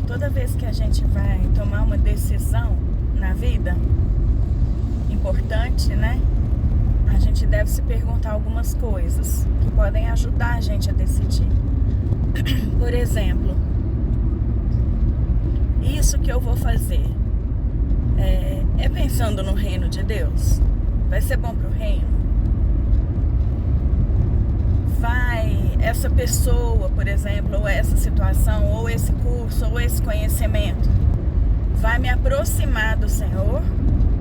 toda vez que a gente vai tomar uma decisão na vida importante, né? A gente deve se perguntar algumas coisas que podem ajudar a gente a decidir. Por exemplo, isso que eu vou fazer é pensando no reino de Deus? Vai ser bom para o reino? Essa pessoa, por exemplo, ou essa situação, ou esse curso, ou esse conhecimento, vai me aproximar do Senhor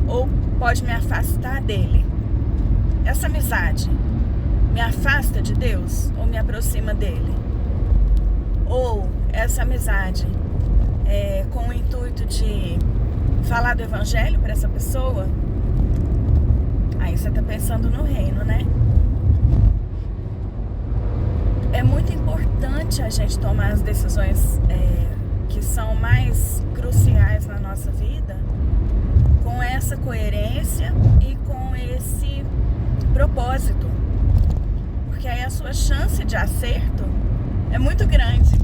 ou pode me afastar dele? Essa amizade me afasta de Deus ou me aproxima dele? Ou essa amizade com o intuito de falar do evangelho para essa pessoa? Aí você está pensando no reino, né? É muito importante a gente tomar as decisões que são mais cruciais na nossa vida com essa coerência e com esse propósito, porque aí a sua chance de acerto é muito grande.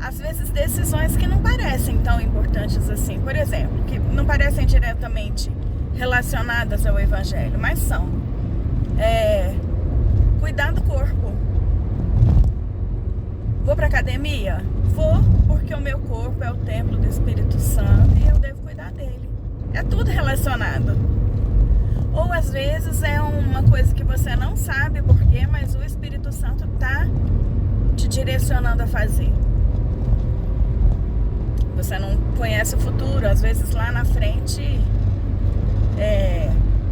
Às vezes decisões que não parecem tão importantes assim, por exemplo, que não parecem diretamente relacionadas ao evangelho, mas são cuidar do corpo. Vou para academia? Vou, porque o meu corpo é o templo do Espírito Santo e eu devo cuidar dele. É tudo relacionado. Ou às vezes é uma coisa que você não sabe porquê, mas o Espírito Santo está te direcionando a fazer. Você não conhece o futuro, às vezes lá na frente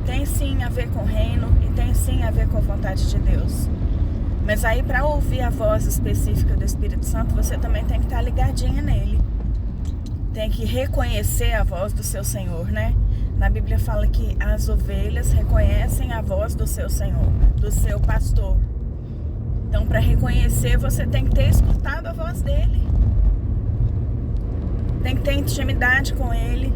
tem sim a ver com o reino e tem sim a ver com a vontade de Deus. Mas aí, para ouvir a voz específica do Espírito Santo, você também tem que estar ligadinha nele. Tem que reconhecer a voz do seu Senhor, né? Na Bíblia fala que as ovelhas reconhecem a voz do seu Senhor, do seu pastor. Então, para reconhecer, você tem que ter escutado a voz dele. Tem que ter intimidade com ele.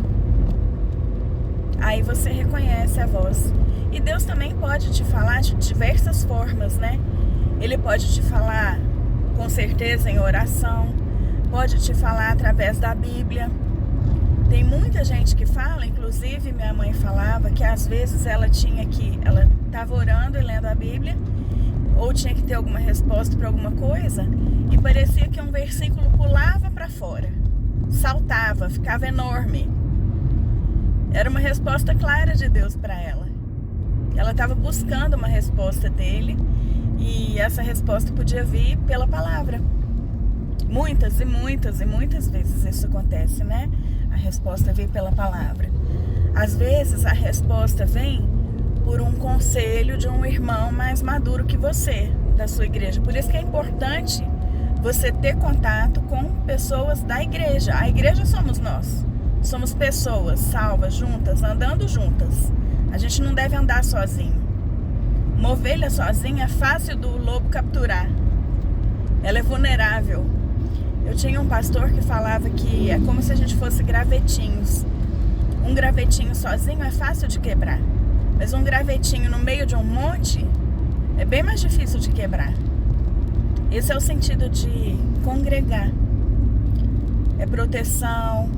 Aí você reconhece a voz. E Deus também pode te falar de diversas formas, né? Ele pode te falar, com certeza, em oração. Pode te falar através da Bíblia. Tem muita gente que fala, inclusive minha mãe falava, que às vezes ela estava orando e lendo a Bíblia, ou tinha que ter alguma resposta para alguma coisa, e parecia que um versículo pulava para fora, saltava, ficava enorme. Era uma resposta clara de Deus para ela. Ela estava buscando uma resposta dele, e essa resposta podia vir pela palavra. Muitas e muitas e muitas vezes isso acontece, né? A resposta vem pela palavra. Às vezes a resposta vem por um conselho de um irmão mais maduro que você, da sua igreja. Por isso que é importante você ter contato com pessoas da igreja. A igreja somos nós. Somos pessoas salvas, juntas, andando juntas. A gente não deve andar sozinho. Uma ovelha sozinha é fácil do lobo capturar. Ela é vulnerável. Eu tinha um pastor que falava que é como se a gente fosse gravetinhos. Um gravetinho sozinho é fácil de quebrar. Mas um gravetinho no meio de um monte é bem mais difícil de quebrar. Esse é o sentido de congregar. É proteção,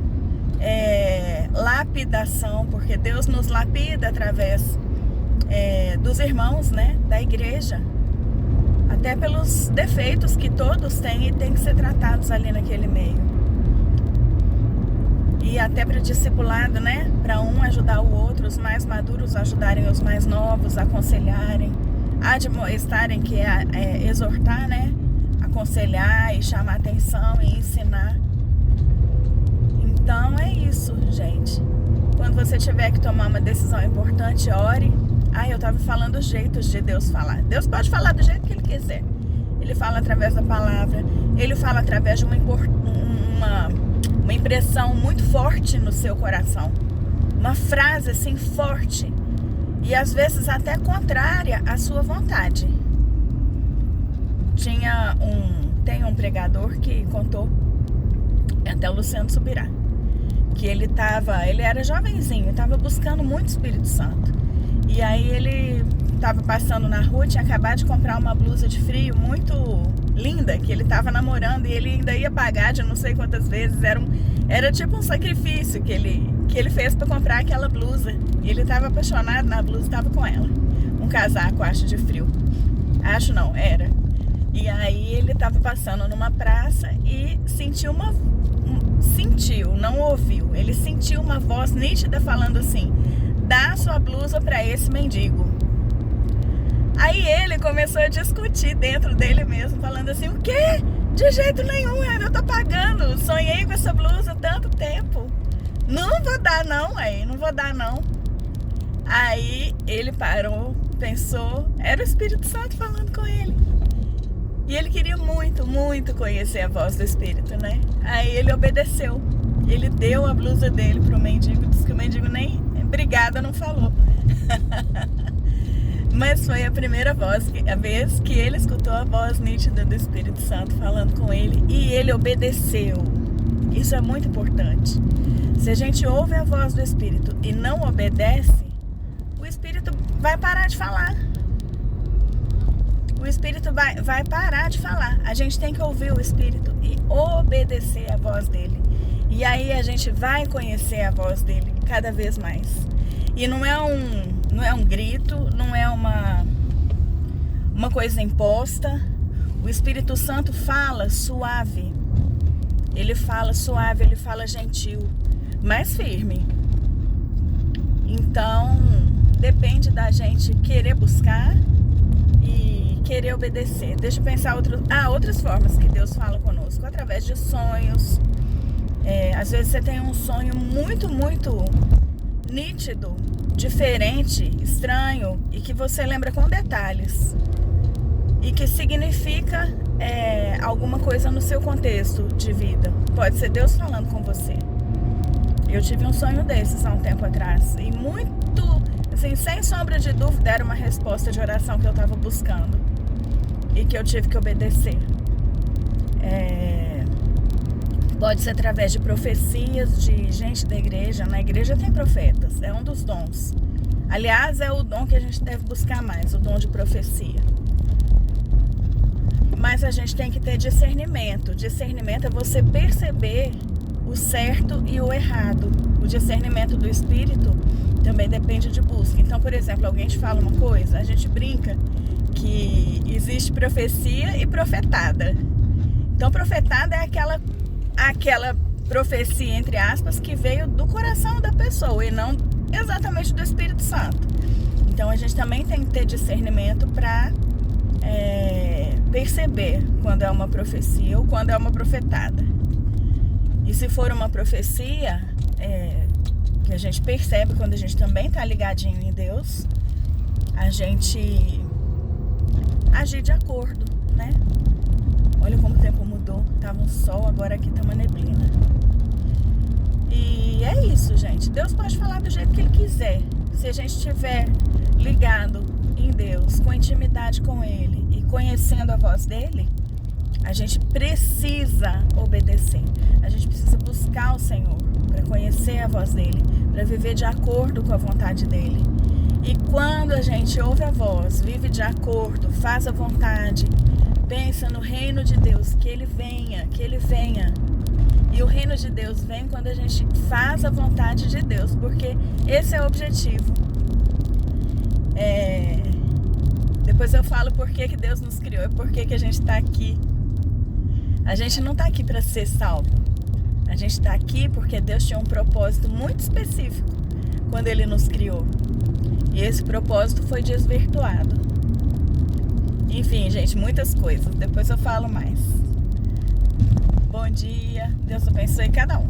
é lapidação, porque Deus nos lapida através dos irmãos, né, da igreja, até pelos defeitos que todos têm e têm que ser tratados ali naquele meio. E até para discipulado, né, para um ajudar o outro, os mais maduros ajudarem os mais novos, aconselharem, admoestarem, que é exortar, né, aconselhar e chamar atenção e ensinar. Então é isso, gente. Quando você tiver que tomar uma decisão importante, ore. Eu estava falando os jeitos de Deus falar. Deus pode falar do jeito que Ele quiser. Ele fala através da palavra. Ele fala através de uma impressão muito forte no seu coração. Uma frase assim forte. E às vezes até contrária à sua vontade. Tem um pregador que contou, até o Luciano Subirá, que ele era jovenzinho, estava buscando muito o Espírito Santo. E aí ele estava passando na rua, tinha acabado de comprar uma blusa de frio muito linda, que ele estava namorando e ele ainda ia pagar de não sei quantas vezes. Era tipo um sacrifício que ele fez para comprar aquela blusa. E ele estava apaixonado na blusa, estava com ela. Um casaco, acho, de frio. Acho não, era. E aí ele estava passando numa praça e sentiu, não ouviu. Ele sentiu uma voz nítida falando assim: dá sua blusa para esse mendigo. Aí ele começou a discutir dentro dele mesmo, falando assim: o quê? De jeito nenhum, eu tô pagando. Sonhei com essa blusa há tanto tempo. Não vou dar não, não vou dar não. Aí ele parou, pensou, era o Espírito Santo falando com ele. E ele queria muito, muito conhecer a voz do Espírito, né? Aí ele obedeceu. Ele deu a blusa dele pro mendigo, disse que o mendigo nem obrigada não falou. Mas foi a primeira vez que ele escutou a voz nítida do Espírito Santo falando com ele, e ele obedeceu. Isso é muito importante. Se a gente ouve a voz do Espírito e não obedece, o Espírito vai parar de falar. O Espírito vai parar de falar. A gente tem que ouvir o Espírito e obedecer a voz dele. E aí a gente vai conhecer a voz dele cada vez mais. E não é um grito, não é uma coisa imposta. O Espírito Santo fala suave. Ele fala suave, ele fala gentil, mas firme. Então, depende da gente querer buscar e querer obedecer. Deixa eu pensar outras formas que Deus fala conosco, através de sonhos. Às vezes você tem um sonho muito, muito nítido, diferente, estranho, e que você lembra com detalhes e que significa alguma coisa no seu contexto de vida. Pode ser Deus falando com você. Eu tive um sonho desses há um tempo atrás e muito, assim, sem sombra de dúvida, era uma resposta de oração que eu estava buscando e que eu tive que obedecer. Pode ser através de profecias de gente da igreja. Na igreja tem profetas, é um dos dons. Aliás, é o dom que a gente deve buscar mais, o dom de profecia. Mas a gente tem que ter discernimento. Discernimento é você perceber o certo e o errado. O discernimento do Espírito também depende de busca. Então, por exemplo, alguém te fala uma coisa, a gente brinca que existe profecia e profetada. Então, profetada é aquela profecia, entre aspas, que veio do coração da pessoa e não exatamente do Espírito Santo. Então a gente também tem que ter discernimento para perceber quando é uma profecia ou quando é uma profetada. E se for uma profecia, que a gente percebe quando a gente também está ligadinho em Deus, a gente agir de acordo, né? Olha como o tempo mudou. Tava um sol, agora aqui tá uma neblina. E é isso, gente. Deus pode falar do jeito que Ele quiser. Se a gente estiver ligado em Deus, com intimidade com Ele e conhecendo a voz dEle, a gente precisa obedecer. A gente precisa buscar o Senhor para conhecer a voz dEle, para viver de acordo com a vontade dEle. E quando a gente ouve a voz, vive de acordo, faz a vontade, pensa no reino de Deus, que Ele venha, que Ele venha. E o reino de Deus vem quando a gente faz a vontade de Deus, porque esse é o objetivo. Depois eu falo por que Deus nos criou e por que a gente está aqui. A gente não está aqui para ser salvo. A gente está aqui porque Deus tinha um propósito muito específico quando Ele nos criou. E esse propósito foi desvirtuado. Enfim, gente, muitas coisas. Depois eu falo mais. Bom dia. Deus abençoe cada um.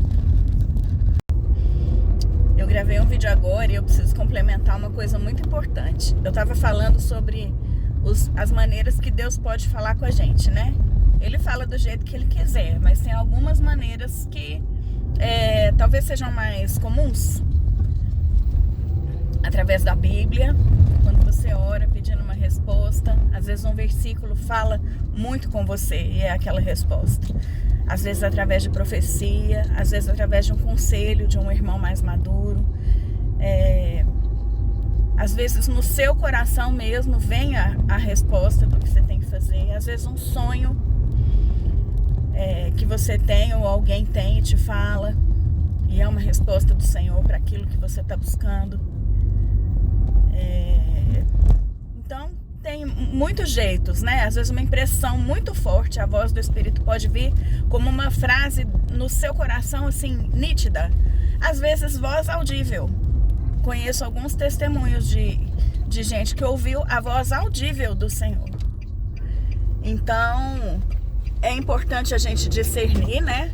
Eu gravei um vídeo agora e eu preciso complementar uma coisa muito importante. Eu estava falando sobre as maneiras que Deus pode falar com a gente, né? Ele fala do jeito que Ele quiser, mas tem algumas maneiras que talvez sejam mais comuns. Através da Bíblia, quando você ora pedindo uma resposta, às vezes um versículo fala muito com você e é aquela resposta. Às vezes através de profecia, às vezes através de um conselho de um irmão mais maduro. Às vezes no seu coração mesmo vem a resposta do que você tem que fazer. Às vezes um sonho que você tem ou alguém tem e te fala, e é uma resposta do Senhor para aquilo que você está buscando. Então tem muitos jeitos, né? Às vezes uma impressão muito forte, a voz do Espírito pode vir como uma frase no seu coração assim, nítida. Às vezes voz audível. Conheço alguns testemunhos de gente que ouviu a voz audível do Senhor. Então é importante a gente discernir, né?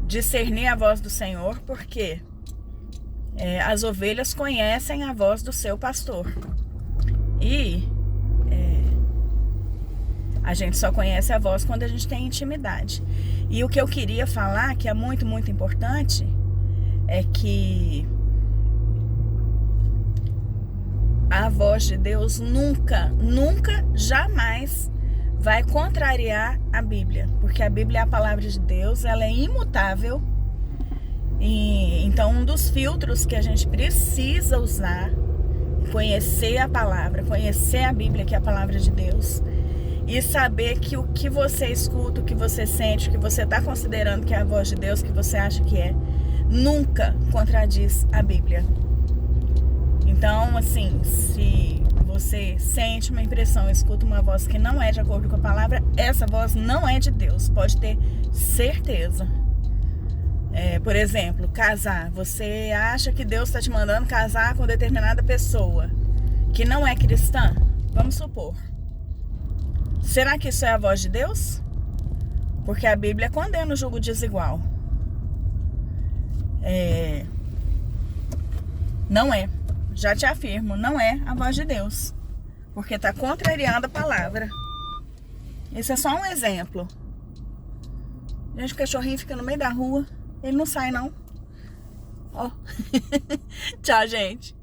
Discernir a voz do Senhor, porque as ovelhas conhecem a voz do seu pastor. E a gente só conhece a voz quando a gente tem intimidade. E o que eu queria falar, que é muito, muito importante, é que a voz de Deus nunca, jamais vai contrariar a Bíblia, porque a Bíblia é a palavra de Deus, ela é imutável. E então um dos filtros que a gente precisa usar é conhecer a palavra, conhecer a Bíblia, que é a palavra de Deus, e saber que o que você escuta, o que você sente, o que você está considerando que é a voz de Deus, que você acha que é, nunca contradiz a Bíblia. Então, assim, se você sente uma impressão, escuta uma voz que não é de acordo com a palavra, essa voz não é de Deus, pode ter certeza. Por exemplo, casar. Você acha que Deus está te mandando casar com determinada pessoa que não é cristã? Vamos supor. Será que isso é a voz de Deus? Porque a Bíblia condena o julgo desigual. Não é. Já te afirmo, não é a voz de Deus. Porque está contrariando a palavra. Esse é só um exemplo. Gente, o cachorrinho fica no meio da rua. Ele não sai, não. Ó. Tchau, gente.